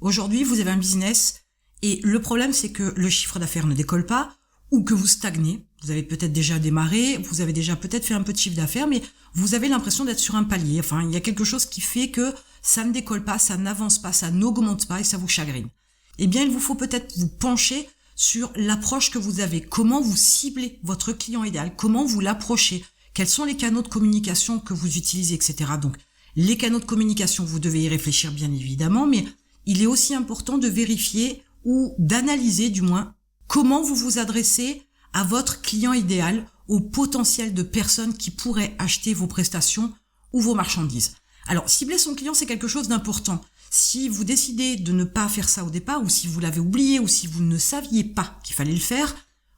Aujourd'hui, vous avez un business et le problème, c'est que le chiffre d'affaires ne décolle pas ou que vous stagnez. Vous avez peut-être déjà démarré, vous avez déjà peut-être fait un peu de chiffre d'affaires, mais vous avez l'impression d'être sur un palier. Enfin, il y a quelque chose qui fait que ça ne décolle pas, ça n'avance pas, ça n'augmente pas et ça vous chagrine. Eh bien, il vous faut peut-être vous pencher sur l'approche que vous avez. Comment vous ciblez votre client idéal? Comment vous l'approchez? Quels sont les canaux de communication que vous utilisez, etc. Donc, les canaux de communication, vous devez y réfléchir bien évidemment, mais il est aussi important de vérifier ou d'analyser du moins comment vous vous adressez à votre client idéal, au potentiel de personnes qui pourraient acheter vos prestations ou vos marchandises. Alors, cibler son client, c'est quelque chose d'important. Si vous décidez de ne pas faire ça au départ, ou si vous l'avez oublié, ou si vous ne saviez pas qu'il fallait le faire,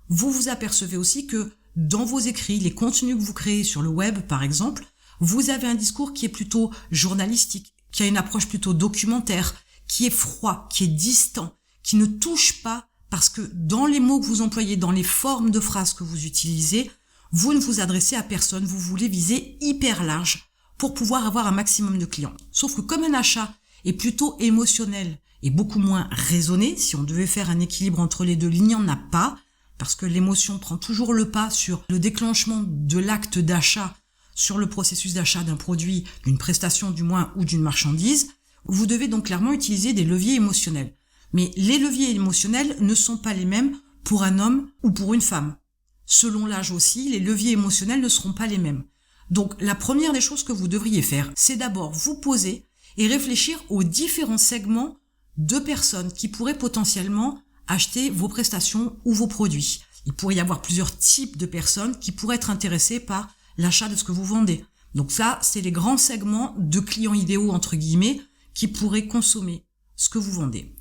vous vous apercevez aussi que dans vos écrits, les contenus que vous créez sur le web, par exemple, vous avez un discours qui est plutôt journalistique, qui a une approche plutôt documentaire, qui est froid, qui est distant, qui ne touche pas, parce que dans les mots que vous employez, dans les formes de phrases que vous utilisez, vous ne vous adressez à personne, vous voulez viser hyper large pour pouvoir avoir un maximum de clients. Sauf que comme un achat est plutôt émotionnel et beaucoup moins raisonné, si on devait faire un équilibre entre les deux, il n'y en a pas, parce que l'émotion prend toujours le pas sur le déclenchement de l'acte d'achat, sur le processus d'achat d'un produit, d'une prestation du moins ou d'une marchandise. Vous devez donc clairement utiliser des leviers émotionnels. Mais les leviers émotionnels ne sont pas les mêmes pour un homme ou pour une femme. Selon l'âge aussi, les leviers émotionnels ne seront pas les mêmes. Donc la première des choses que vous devriez faire, c'est d'abord vous poser et réfléchir aux différents segments de personnes qui pourraient potentiellement acheter vos prestations ou vos produits. Il pourrait y avoir plusieurs types de personnes qui pourraient être intéressées par l'achat de ce que vous vendez. Donc ça, c'est les grands segments de clients idéaux, entre guillemets, qui pourraient consommer ce que vous vendez.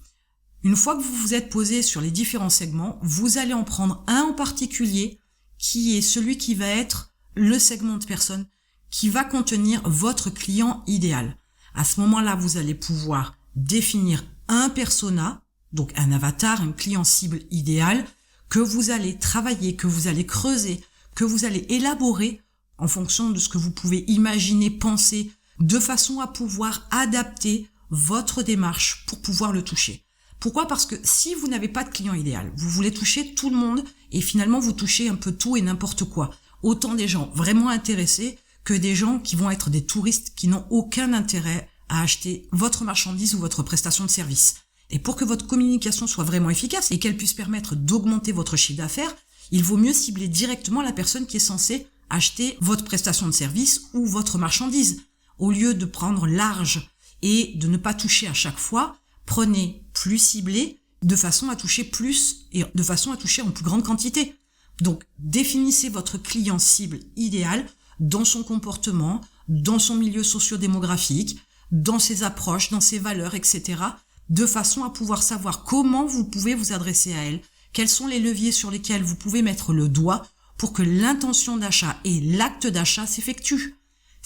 Une fois que vous vous êtes posé sur les différents segments, vous allez en prendre un en particulier qui est celui qui va être le segment de personnes qui va contenir votre client idéal. À ce moment-là, vous allez pouvoir définir un persona, donc un avatar, un client cible idéal, que vous allez travailler, que vous allez creuser, que vous allez élaborer en fonction de ce que vous pouvez imaginer, penser, de façon à pouvoir adapter votre démarche pour pouvoir le toucher. Pourquoi ? Parce que si vous n'avez pas de client idéal, vous voulez toucher tout le monde et finalement vous touchez un peu tout et n'importe quoi. Autant des gens vraiment intéressés que des gens qui vont être des touristes qui n'ont aucun intérêt à acheter votre marchandise ou votre prestation de service. Et pour que votre communication soit vraiment efficace et qu'elle puisse permettre d'augmenter votre chiffre d'affaires, il vaut mieux cibler directement la personne qui est censée acheter votre prestation de service ou votre marchandise. Au lieu de prendre large et de ne pas toucher à chaque fois, prenez plus ciblé de façon à toucher plus et de façon à toucher en plus grande quantité. Donc, définissez votre client cible idéal dans son comportement, dans son milieu socio-démographique, dans ses approches, dans ses valeurs, etc., de façon à pouvoir savoir comment vous pouvez vous adresser à elle, quels sont les leviers sur lesquels vous pouvez mettre le doigt pour que l'intention d'achat et l'acte d'achat s'effectuent.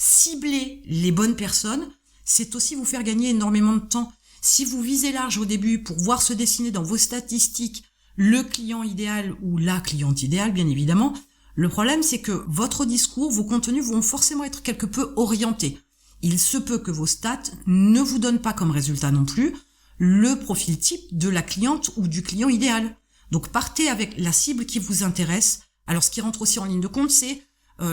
Cibler les bonnes personnes, c'est aussi vous faire gagner énormément de temps. Si vous visez large au début pour voir se dessiner dans vos statistiques le client idéal ou la cliente idéale, bien évidemment, le problème c'est que votre discours, vos contenus vont forcément être quelque peu orientés. Il se peut que vos stats ne vous donnent pas comme résultat non plus le profil type de la cliente ou du client idéal. Donc partez avec la cible qui vous intéresse. Alors ce qui rentre aussi en ligne de compte, c'est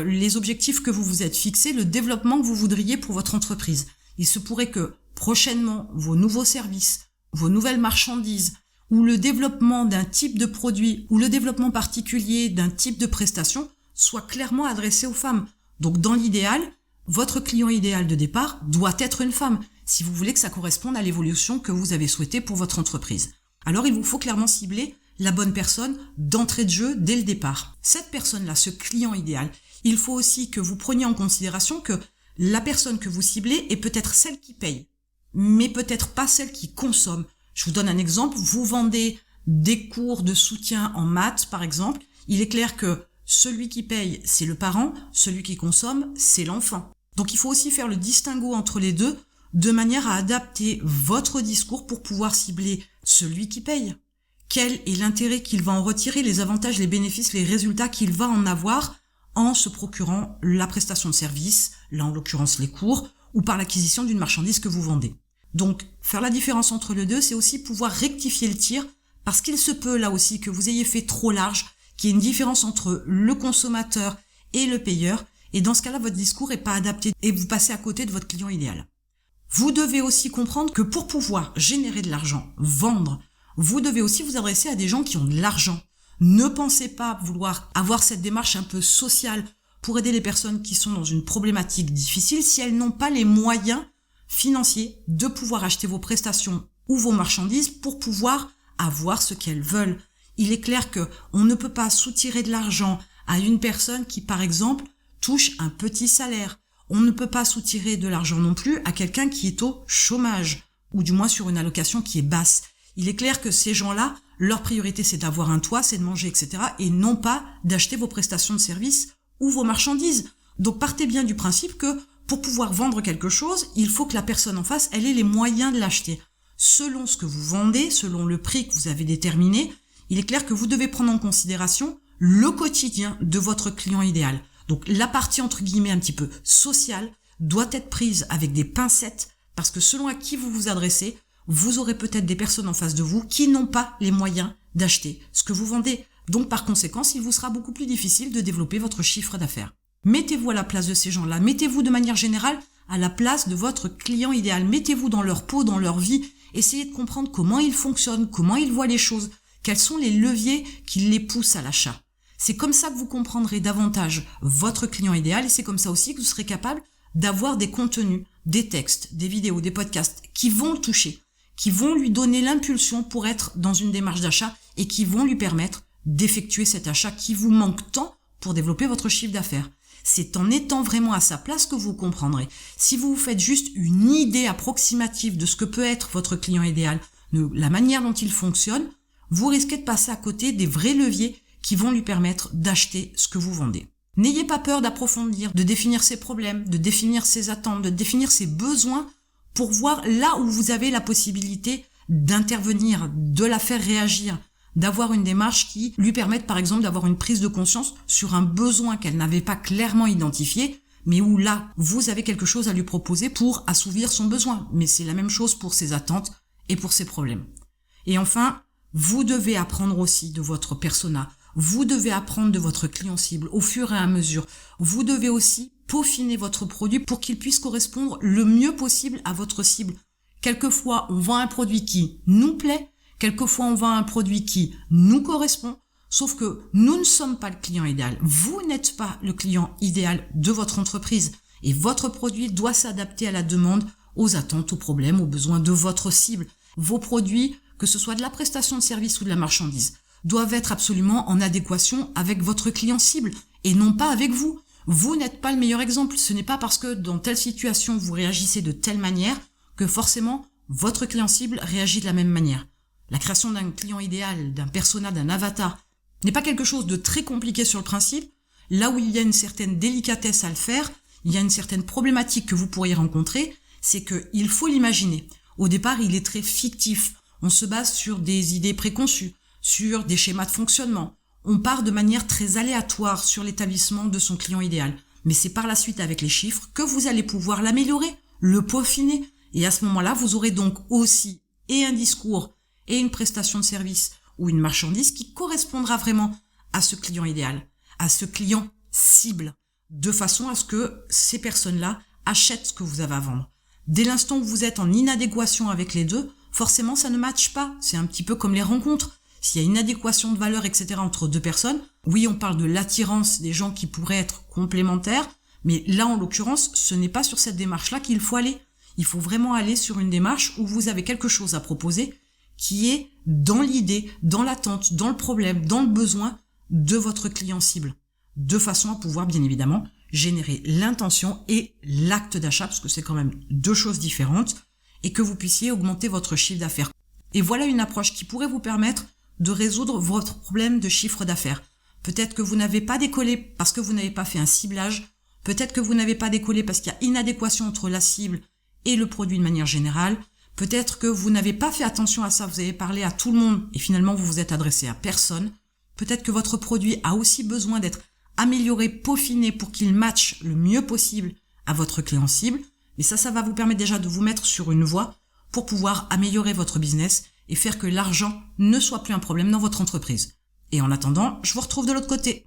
les objectifs que vous vous êtes fixés, le développement que vous voudriez pour votre entreprise. Il se pourrait que prochainement, vos nouveaux services, vos nouvelles marchandises, ou le développement d'un type de produit, ou le développement particulier d'un type de prestation, soit clairement adressé aux femmes. Donc dans l'idéal, votre client idéal de départ doit être une femme, si vous voulez que ça corresponde à l'évolution que vous avez souhaitée pour votre entreprise. Alors il vous faut clairement cibler la bonne personne d'entrée de jeu dès le départ. Cette personne-là, ce client idéal, il faut aussi que vous preniez en considération que la personne que vous ciblez est peut-être celle qui paye, mais peut-être pas celle qui consomme. Je vous donne un exemple, vous vendez des cours de soutien en maths, par exemple. Il est clair que celui qui paye, c'est le parent, celui qui consomme, c'est l'enfant. Donc il faut aussi faire le distinguo entre les deux, de manière à adapter votre discours pour pouvoir cibler celui qui paye. Quel est l'intérêt qu'il va en retirer, les avantages, les bénéfices, les résultats qu'il va en avoir en se procurant la prestation de service, là en l'occurrence les cours, ou par l'acquisition d'une marchandise que vous vendez. Donc, faire la différence entre les deux, c'est aussi pouvoir rectifier le tir, parce qu'il se peut là aussi que vous ayez fait trop large, qu'il y ait une différence entre le consommateur et le payeur, et dans ce cas-là, votre discours n'est pas adapté et vous passez à côté de votre client idéal. Vous devez aussi comprendre que pour pouvoir générer de l'argent, vendre, vous devez aussi vous adresser à des gens qui ont de l'argent. Ne pensez pas vouloir avoir cette démarche un peu sociale pour aider les personnes qui sont dans une problématique difficile si elles n'ont pas les moyens financiers de pouvoir acheter vos prestations ou vos marchandises pour pouvoir avoir ce qu'elles veulent. Il est clair que on ne peut pas soutirer de l'argent à une personne qui, par exemple, touche un petit salaire. On ne peut pas soutirer de l'argent non plus à quelqu'un qui est au chômage, ou du moins sur une allocation qui est basse. Il est clair que ces gens-là, leur priorité c'est d'avoir un toit, c'est de manger, etc. et non pas d'acheter vos prestations de service ou vos marchandises. Donc partez bien du principe que pour pouvoir vendre quelque chose, il faut que la personne en face, elle ait les moyens de l'acheter. Selon ce que vous vendez, selon le prix que vous avez déterminé, il est clair que vous devez prendre en considération le quotidien de votre client idéal. Donc la partie entre guillemets un petit peu sociale doit être prise avec des pincettes parce que selon à qui vous vous adressez, vous aurez peut-être des personnes en face de vous qui n'ont pas les moyens d'acheter ce que vous vendez. Donc par conséquent, il vous sera beaucoup plus difficile de développer votre chiffre d'affaires. Mettez-vous à la place de ces gens-là, mettez-vous de manière générale à la place de votre client idéal, mettez-vous dans leur peau, dans leur vie, essayez de comprendre comment ils fonctionnent, comment ils voient les choses, quels sont les leviers qui les poussent à l'achat. C'est comme ça que vous comprendrez davantage votre client idéal et c'est comme ça aussi que vous serez capable d'avoir des contenus, des textes, des vidéos, des podcasts qui vont le toucher, qui vont lui donner l'impulsion pour être dans une démarche d'achat et qui vont lui permettre d'effectuer cet achat qui vous manque tant pour développer votre chiffre d'affaires. C'est en étant vraiment à sa place que vous comprendrez. Si vous vous faites juste une idée approximative de ce que peut être votre client idéal, de la manière dont il fonctionne, vous risquez de passer à côté des vrais leviers qui vont lui permettre d'acheter ce que vous vendez. N'ayez pas peur d'approfondir, de définir ses problèmes, de définir ses attentes, de définir ses besoins pour voir là où vous avez la possibilité d'intervenir, de la faire réagir, d'avoir une démarche qui lui permette par exemple d'avoir une prise de conscience sur un besoin qu'elle n'avait pas clairement identifié, mais où là, vous avez quelque chose à lui proposer pour assouvir son besoin. Mais c'est la même chose pour ses attentes et pour ses problèmes. Et enfin, vous devez apprendre aussi de votre persona. Vous devez apprendre de votre client cible au fur et à mesure. Vous devez aussi peaufiner votre produit pour qu'il puisse correspondre le mieux possible à votre cible. Quelquefois, on vend un produit qui nous plaît. Quelquefois, on vend un produit qui nous correspond. Sauf que nous ne sommes pas le client idéal. Vous n'êtes pas le client idéal de votre entreprise. Et votre produit doit s'adapter à la demande, aux attentes, aux problèmes, aux besoins de votre cible. Vos produits, que ce soit de la prestation de service ou de la marchandise, doivent être absolument en adéquation avec votre client cible et non pas avec vous. Vous n'êtes pas le meilleur exemple. Ce n'est pas parce que dans telle situation vous réagissez de telle manière que forcément votre client cible réagit de la même manière. La création d'un client idéal, d'un persona, d'un avatar n'est pas quelque chose de très compliqué sur le principe. Là où il y a une certaine délicatesse à le faire, il y a une certaine problématique que vous pourriez rencontrer, c'est qu'il faut l'imaginer. Au départ, il est très fictif. On se base sur des idées préconçues, sur des schémas de fonctionnement. On part de manière très aléatoire sur l'établissement de son client idéal. Mais c'est par la suite avec les chiffres que vous allez pouvoir l'améliorer, le peaufiner. Et à ce moment-là, vous aurez donc aussi et un discours et une prestation de service ou une marchandise qui correspondra vraiment à ce client idéal, à ce client cible, de façon à ce que ces personnes-là achètent ce que vous avez à vendre. Dès l'instant où vous êtes en inadéquation avec les deux, forcément ça ne matche pas. C'est un petit peu comme les rencontres. S'il y a une adéquation de valeur, etc. entre deux personnes, oui, on parle de l'attirance des gens qui pourraient être complémentaires, mais là, en l'occurrence, ce n'est pas sur cette démarche-là qu'il faut aller. Il faut vraiment aller sur une démarche où vous avez quelque chose à proposer qui est dans l'idée, dans l'attente, dans le problème, dans le besoin de votre client cible, de façon à pouvoir, bien évidemment, générer l'intention et l'acte d'achat, parce que c'est quand même deux choses différentes, et que vous puissiez augmenter votre chiffre d'affaires. Et voilà une approche qui pourrait vous permettre de résoudre votre problème de chiffre d'affaires. Peut-être que vous n'avez pas décollé parce que vous n'avez pas fait un ciblage, peut-être que vous n'avez pas décollé parce qu'il y a inadéquation entre la cible et le produit de manière générale, peut-être que vous n'avez pas fait attention à ça, vous avez parlé à tout le monde et finalement vous vous êtes adressé à personne, peut-être que votre produit a aussi besoin d'être amélioré, peaufiné pour qu'il matche le mieux possible à votre client cible, et ça va vous permettre déjà de vous mettre sur une voie pour pouvoir améliorer votre business et faire que l'argent ne soit plus un problème dans votre entreprise. Et en attendant, je vous retrouve de l'autre côté.